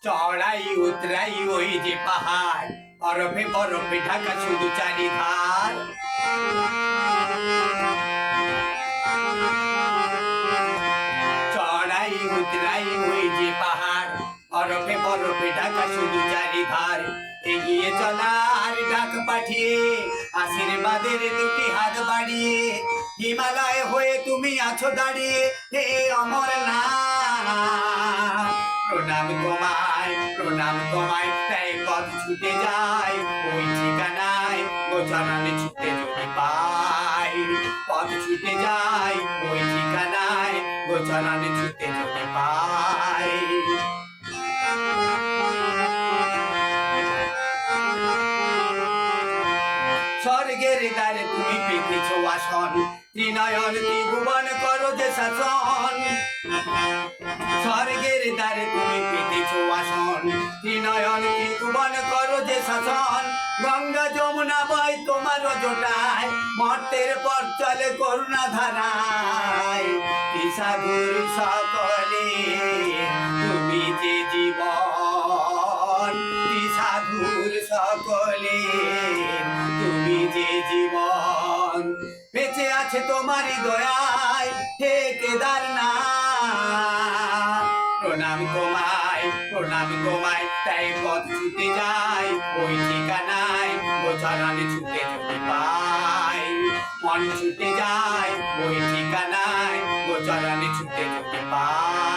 চড়াই উতরাই ওই যে পাহাড়, বরফে বরফে ঢাকা শুধু চারিধার। চড়াই উতরাই ওই যে পাহাড়, বরফে বরফে ঢাকা শুধু চারিধার। এগিয়ে চলার ডাক পাঠিয়ে, আশীর্বাদের দুটি হাত বাড়িয়ে, হিমালয় হয়ে তুমি আছো দাঁড়িয়ে, হে অমরনাথ। প্রণাম তোমায়, প্রণাম তোমায়, তাই পথ ছুটে যায় ওই ঠিকানায়, গোচরণে ছুটে যদি পাই। পথ ছুটে যায় ওই ঠিকানায়, গোচরণে ছুটে যদি পাই। স্বর্গের দ্বারে তুমি পেতেছ আসন, ত্রিনয়ন ত্রিভুবন করো যে শাসন। স্বর্গের দ্বারে তুমি পেতেছ আসন, ত্রিনয়ন ত্রিভুবন করো যে শাসন। গঙ্গা যমুনা বয় তোমার জোটায়, মর্তের পর চলে করুণা ধারায়। সাধুর সকলে তুমি যে জীবন, সাধুর সকলে তুমি যে জীবন। বেঁচে আছে তোমারই দয়ায়, হে কেদারনাথ। প্রণাম তোমায়, প্রণাম তোমায়, তাই পথ ছুটে যায় ওই ঠিকানায়, গোচরণে ছুটে যদি পাই। মন ছুটে যায় ওই ঠিকানায়, গোচরণে ছুটে যদি পাই।